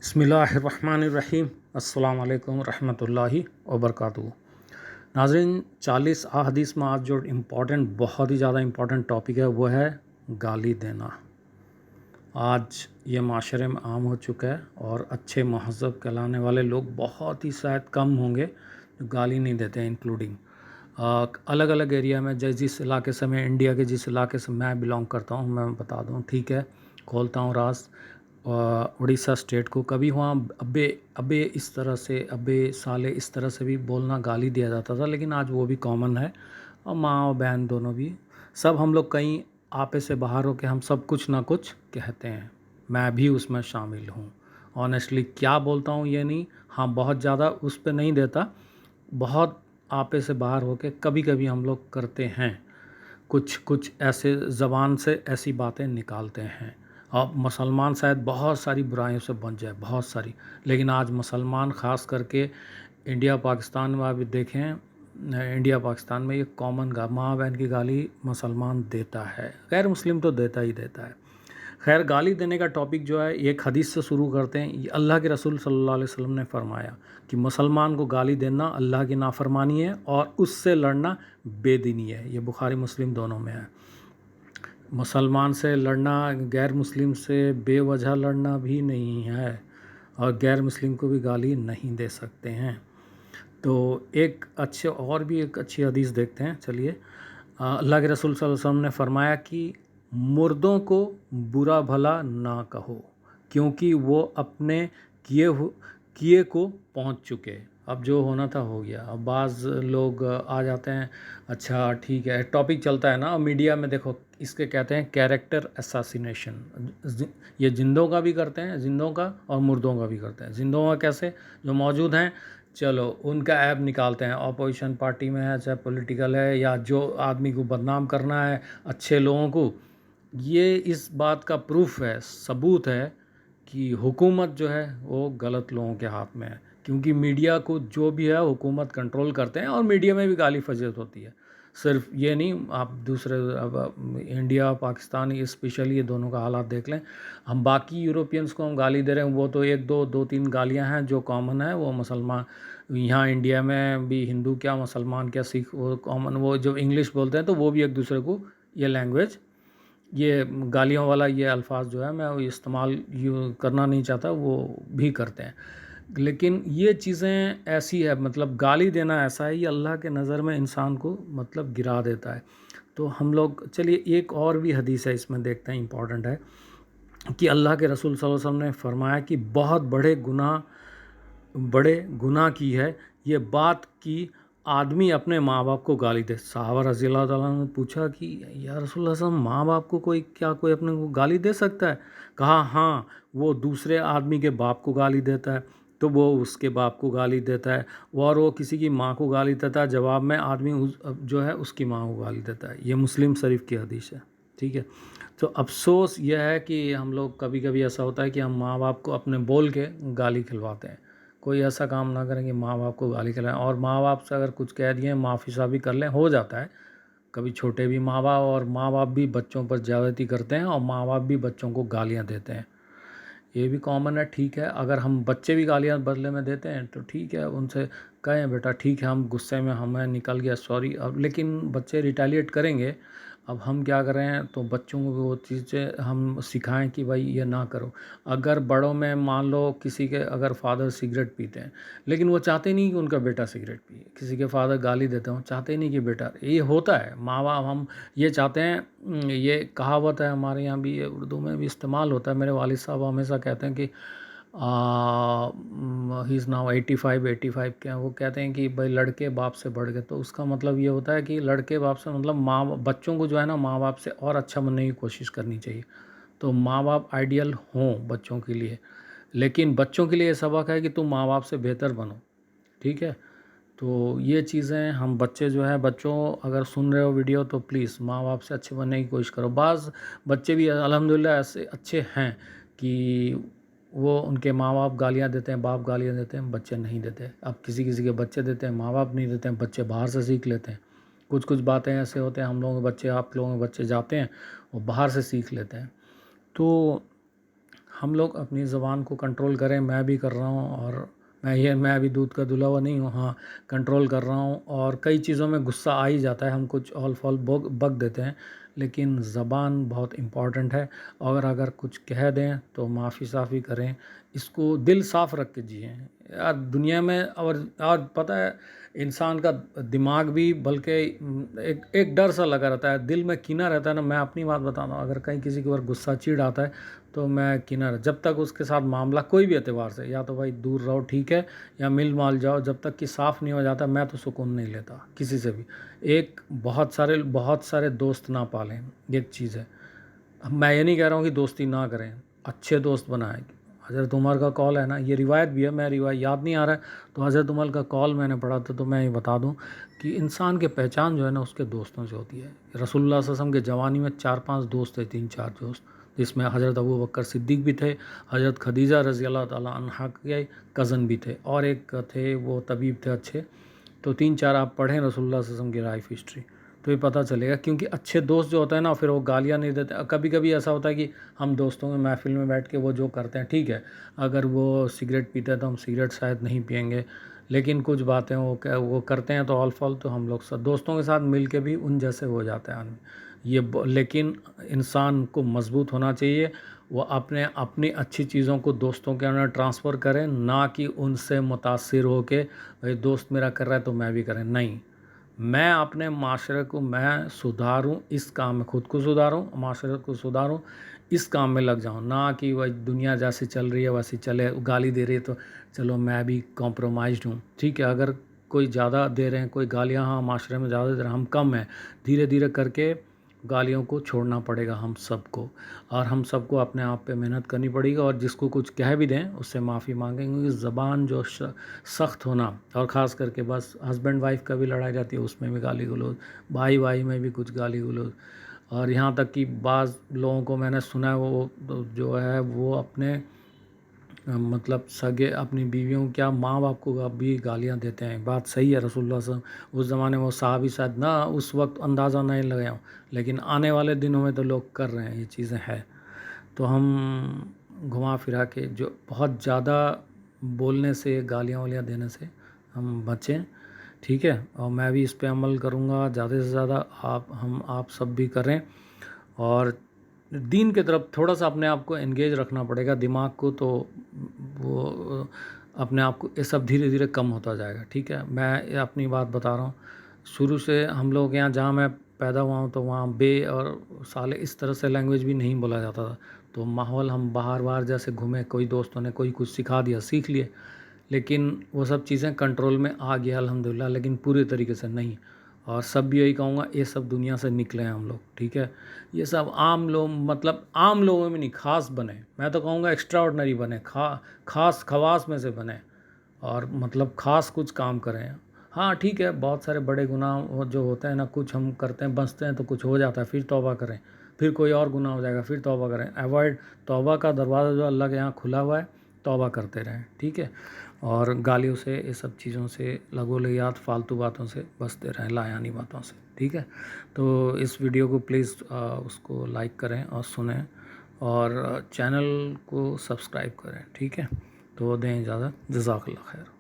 بسم اللہ الرحمن الرحیم۔ السلام علیکم ورحمۃ اللہ وبرکاتہ۔ ناظرین، 40 احادیث میں آج جو بہت ہی زیادہ امپورٹنٹ ٹاپک ہے وہ ہے گالی دینا۔ آج یہ معاشرے میں عام ہو چکا ہے اور اچھے مہذب کہلانے والے لوگ بہت ہی شاید کم ہوں گے جو گالی نہیں دیتے ہیں، انکلوڈنگ الگ الگ ایریا میں۔ جس علاقے سے میں انڈیا کے جس علاقے سے میں بلانگ کرتا ہوں، میں بتا دوں، ٹھیک ہے، کھولتا ہوں راز، اڑیسہ اسٹیٹ کو، کبھی وہاں ابے اس طرح سے، ابے سالے اس طرح سے بھی بولنا، گالی دیا جاتا تھا، لیکن آج وہ بھی کامن ہے، اور ماں اور بہن دونوں بھی، سب ہم لوگ کہیں آپے سے باہر ہو کے ہم سب کچھ نہ کچھ کہتے ہیں، میں بھی اس میں شامل ہوں۔ آنیسٹلی کیا بولتا ہوں یہ نہیں، ہاں بہت زیادہ اس پہ نہیں دیتا، بہت آپے سے باہر ہو کے کبھی کبھی ہم لوگ کرتے ہیں، کچھ ایسے زبان سے ایسی باتیں نکالتے ہیں۔ اب مسلمان شاید بہت ساری برائیوں سے بچ جائے، بہت ساری، لیکن آج مسلمان خاص کر کے انڈیا پاکستان میں آپ دیکھیں، انڈیا پاکستان میں یہ کامن ماں بہن کی گالی مسلمان دیتا ہے، غیر مسلم تو دیتا ہی دیتا ہے۔ خیر، گالی دینے کا ٹاپک جو ہے ایک حدیث سے شروع کرتے ہیں۔ یہ اللہ کے رسول صلی اللہ علیہ وسلم نے فرمایا کہ مسلمان کو گالی دینا اللہ کی نافرمانی ہے اور اس سے لڑنا بے دینی ہے۔ یہ بخاری مسلم دونوں میں ہے۔ مسلمان سے لڑنا غیر مسلم سے بے وجہ لڑنا بھی نہیں ہے، اور غیر مسلم کو بھی گالی نہیں دے سکتے ہیں۔ تو ایک اچھی حدیث دیکھتے ہیں، چلیے۔ اللہ کے رسول صلی اللہ علیہ وسلم نے فرمایا کہ مردوں کو برا بھلا نہ کہو، کیونکہ وہ اپنے کیے کو پہنچ چکے، اب جو ہونا تھا ہو گیا۔ اب بعض لوگ آ جاتے ہیں، اچھا ٹھیک ہے، ٹاپک چلتا ہے نا میڈیا میں، دیکھو اس کے کہتے ہیں کیریکٹر اساسینیشن۔ یہ زندوں کا بھی کرتے ہیں، زندوں کا اور مردوں کا بھی کرتے ہیں۔ زندوں کا کیسے؟ جو موجود ہیں، چلو ان کا ایپ نکالتے ہیں، اپوزیشن پارٹی میں ہے، چاہے پولیٹیکل ہے، یا جو آدمی کو بدنام کرنا ہے، اچھے لوگوں کو، یہ اس بات کا پروف ہے، ثبوت ہے کہ حکومت جو ہے وہ غلط لوگوں کے ہاتھ میں ہے، کیونکہ میڈیا کو جو بھی ہے حکومت کنٹرول کرتے ہیں، اور میڈیا میں بھی گالی فضیحت ہوتی ہے۔ صرف یہ نہیں، آپ دوسرے اب انڈیا پاکستان اسپیشلی یہ دونوں کا حالات دیکھ لیں۔ ہم باقی یوروپینس کو ہم گالی دے رہے ہیں، وہ تو ایک دو تین گالیاں ہیں جو کامن ہے، وہ مسلمان یہاں انڈیا میں بھی ہندو کیا، مسلمان کیا، سکھ، وہ کامن، وہ جو انگلش بولتے ہیں تو وہ بھی ایک دوسرے کو یہ لینگویج، یہ گالیوں والا یہ الفاظ جو ہے میں وہ استعمال کرنا نہیں چاہتا، وہ بھی کرتے ہیں۔ لیکن یہ چیزیں ایسی ہے، مطلب گالی دینا ایسا ہے، یہ اللہ کے نظر میں انسان کو مطلب گرا دیتا ہے۔ تو ہم لوگ، چلیے ایک اور بھی حدیث ہے اس میں دیکھتے ہیں، امپورٹنٹ ہے، کہ اللہ کے رسول صلی اللہ علیہ وسلم نے فرمایا کہ بہت بڑے گناہ کی ہے یہ بات کہ آدمی اپنے ماں باپ کو گالی دے۔ صحابہ رضی اللہ تعالیٰ نے پوچھا کہ یا رسول اللہ صلی اللہ علیہ وسلم، ماں باپ کو کوئی اپنے کو گالی دے سکتا ہے؟ کہا ہاں، وہ دوسرے آدمی کے باپ کو گالی دیتا ہے تو وہ اس کے باپ کو گالی دیتا ہے، اور وہ کسی کی ماں کو گالی دیتا ہے، جواب میں آدمی جو ہے اس کی ماں کو گالی دیتا ہے۔ یہ مسلم شریف کی حدیث ہے، ٹھیک ہے۔ تو افسوس یہ ہے کہ ہم لوگ کبھی کبھی ایسا ہوتا ہے کہ ہم ماں باپ کو اپنے بول کے گالی کھلواتے ہیں۔ کوئی ایسا کام نہ کریں کہ ماں باپ کو گالی کھلائیں، اور ماں باپ سے اگر کچھ کہہ دیں، معافی بھی کر لیں، ہو جاتا ہے کبھی، چھوٹے بھی ماں باپ، اور ماں باپ بھی بچوں پر زیادتی کرتے ہیں، اور ماں باپ بھی بچوں کو گالیاں دیتے ہیں، یہ بھی کامن ہے، ٹھیک ہے۔ اگر ہم بچے بھی گالیاں بدلے میں دیتے ہیں تو ٹھیک ہے، ان سے کہیں بیٹا ٹھیک ہے، ہم غصے میں ہمیں نکل گیا، سوری، اب لیکن بچے ریٹیلیٹ کریں گے۔ اب ہم کیا کر رہے ہیں، تو بچوں کو وہ چیزیں ہم سکھائیں کہ بھائی یہ نہ کرو۔ اگر بڑوں میں مان لو کسی کے اگر فادر سگریٹ پیتے ہیں، لیکن وہ چاہتے نہیں کہ ان کا بیٹا سگریٹ پیے، کسی کے فادر گالی دیتے ہوں، چاہتے نہیں کہ بیٹا، یہ ہوتا ہے، ماں باپ ہم یہ چاہتے ہیں، یہ کہاوت ہے ہمارے یہاں بھی، یہ اردو میں بھی استعمال ہوتا ہے، میرے والد صاحب ہمیشہ کہتے ہیں کہ ہی از ناؤ 85 کے ہیں، وہ کہتے ہیں کہ بھائی لڑکے باپ سے بڑھ گئے، تو اس کا مطلب یہ ہوتا ہے کہ لڑکے باپ سے مطلب بچوں کو جو ہے نا ماں باپ سے اور اچھا بننے کی کوشش کرنی چاہیے، تو ماں باپ آئیڈیل ہوں بچوں کے لیے، لیکن بچوں کے لیے یہ سبق ہے کہ تم ماں باپ سے بہتر بنو، ٹھیک ہے۔ تو یہ چیزیں ہم بچے جو ہے، بچوں اگر سن رہے ہو ویڈیو تو پلیز ماں باپ سے اچھے بننے کی کوشش کرو۔ بعض بچے بھی الحمدللہ ایسے اچھے ہیں کہ وہ ان کے ماں باپ گالیاں دیتے ہیں، باپ گالیاں دیتے ہیں، بچے نہیں دیتے۔ اب کسی کے بچے دیتے ہیں، ماں باپ نہیں دیتے ہیں، بچے باہر سے سیکھ لیتے ہیں۔ کچھ باتیں ایسے ہوتے ہیں، ہم لوگوں کے بچے، آپ لوگوں کے بچے جاتے ہیں وہ باہر سے سیکھ لیتے ہیں۔ تو ہم لوگ اپنی زبان کو کنٹرول کریں. میں بھی کر رہا ہوں، اور میں ابھی دودھ کا دھلا ہوا نہیں ہوں. ہاں کنٹرول کر رہا ہوں، اور کئی چیزوں میں غصہ آ ہی جاتا ہے، ہم کچھ آل فال بک دیتے ہیں، لیکن زبان بہت امپورٹنٹ ہے. اور اگر کچھ کہہ دیں تو معافی صافی کریں، اس کو دل صاف رکھ کے جئیں. یار دنیا میں اور پتہ ہے انسان کا دماغ بھی بلکہ ایک ڈر سا لگا رہتا ہے، دل میں کینہ رہتا ہے نا. میں اپنی بات بتاتا ہوں، اگر کہیں کسی کے اوپر غصہ چڑ آتا ہے تو میں کینہ جب تک اس کے ساتھ معاملہ کوئی بھی اعتبار سے، یا تو بھائی دور رہو ٹھیک ہے، یا مل مال جاؤ، جب تک کہ صاف نہیں ہو جاتا میں تو سکون نہیں لیتا کسی سے بھی. بہت سارے دوست نہ پالیں، ایک چیز ہے. میں یہ نہیں کہہ رہا ہوں کہ دوستی نہ کریں، اچھے دوست بنائیں. حضرت عمر کا قول ہے نا، یہ روایت بھی ہے، میں روایت یاد نہیں آ رہا ہے تو حضرت عمر کا قول میں نے پڑھا تھا، تو میں یہ بتا دوں کہ انسان کی پہچان جو ہے نا اس کے دوستوں سے ہوتی ہے. رسول اللہ صلی اللہ علیہ وسلم کے جوانی میں 4-5 دوست تھے، 3-4 دوست، جس میں حضرت ابو بکر صدیق بھی تھے، حضرت خدیجہ رضی اللہ تعالیٰ عنہا کے کزن بھی تھے، اور ایک تھے وہ طبیب تھے اچھے. تو 3-4 آپ پڑھیں رسول اللہ صلی اللہ علیہ وسلم کی لائف ہسٹری تو یہ پتہ چلے گا. کیونکہ اچھے دوست جو ہوتے ہیں نا پھر وہ گالیاں نہیں دیتے. کبھی کبھی ایسا ہوتا ہے کہ ہم دوستوں میں محفل میں بیٹھ کے وہ جو کرتے ہیں ٹھیک ہے، اگر وہ سگریٹ پیتے ہیں تو ہم سگریٹ شاید نہیں پئیں گے، لیکن کچھ باتیں وہ کرتے ہیں تو آل فال تو ہم لوگ دوستوں کے ساتھ مل کے بھی ان جیسے ہو جاتے ہیں آدمی. لیکن انسان کو مضبوط ہونا چاہیے، وہ اپنی اچھی چیزوں کو دوستوں کے اندر ٹرانسفر کریں، نہ کہ ان سے متاثر ہو کے بھائی دوست میرا کر رہا ہے تو میں بھی کریں. نہیں، میں اپنے معاشرے کو میں سدھاروں، اس کام میں خود کو سدھاروں، معاشرے کو سدھاروں، اس کام میں لگ جاؤں، نہ کہ وہ دنیا جیسی چل رہی ہے ویسی چلے. گالی دے رہی ہے تو چلو میں بھی کمپرومائزڈ ہوں ٹھیک ہے. اگر کوئی زیادہ دے رہے ہیں، کوئی گالیاں ہاں معاشرے میں زیادہ دے رہے ہیں، ہم کم ہیں، دھیرے دھیرے کر کے گالیوں کو چھوڑنا پڑے گا ہم سب کو، اور ہم سب کو اپنے آپ پہ محنت کرنی پڑے گی. اور جس کو کچھ کہہ بھی دیں اس سے معافی مانگیں، کیونکہ زبان جو سخت ہونا، اور خاص کر کے بس ہسبینڈ وائف کا بھی لڑائی جاتی ہے اس میں بھی گالی گلوز، بھائی بھائی میں بھی کچھ گالی گلوز. اور یہاں تک کہ بعض لوگوں کو میں نے سنا ہے وہ جو ہے وہ اپنے مطلب سگے اپنی بیویوں کیا ماں باپ کو بھی گالیاں دیتے ہیں. بات صحیح ہے، رسول اللہ صلی اللہ علیہ وسلم اس زمانے میں وہ صحابی شاید نہ اس وقت اندازہ نہیں لگایا ہوں، لیکن آنے والے دنوں میں تو لوگ کر رہے ہیں، یہ چیزیں ہیں. تو ہم گھما پھرا کے جو بہت زیادہ بولنے سے، گالیاں والیاں دینے سے ہم بچیں ٹھیک ہے. اور میں بھی اس پہ عمل کروں گا زیادہ سے زیادہ، آپ سب بھی کریں. اور دین کے طرف تھوڑا سا اپنے آپ کو انگیج رکھنا پڑے گا، دماغ کو، تو وہ اپنے آپ کو یہ سب دھیرے دھیرے کم ہوتا جائے گا ٹھیک ہے. میں اپنی بات بتا رہا ہوں، شروع سے ہم لوگ یہاں جہاں میں پیدا ہوا ہوں تو وہاں بے اور سالے اس طرح سے لینگویج بھی نہیں بولا جاتا تھا. تو ماحول ہم باہر جیسے گھومے، کوئی دوستوں نے کوئی کچھ سکھا دیا، سیکھ لیے، لیکن وہ سب چیزیں کنٹرول میں آ گیا الحمدللہ، لیکن پورے طریقے سے نہیں. اور سب بھی یہی کہوں گا، یہ سب دنیا سے نکلے ہیں ہم لوگ ٹھیک ہے. یہ سب عام لوگ، مطلب عام لوگوں میں نہیں، خاص بنے. میں تو کہوں گا ایکسٹرا آرڈنری بنے، خاص خواص میں سے بنے، اور مطلب خاص کچھ کام کریں. ہاں ٹھیک ہے، بہت سارے بڑے گناہ جو ہوتے ہیں نا، کچھ ہم کرتے ہیں بچتے ہیں تو کچھ ہو جاتا ہے، پھر توبہ کریں، پھر کوئی اور گناہ ہو جائے گا پھر توبہ کریں. توبہ کا دروازہ جو اللہ کے یہاں کھلا ہوا ہے، توبہ کرتے رہیں ٹھیک ہے. اور گالیوں سے، یہ سب چیزوں سے، لغولیات، فالتو باتوں سے بچتے رہیں، لایانی باتوں سے ٹھیک ہے. تو اس ویڈیو کو پلیز اس کو لائک کریں اور سنیں، اور چینل کو سبسکرائب کریں ٹھیک ہے. تو دیں اجازت، جزاک اللہ خیر.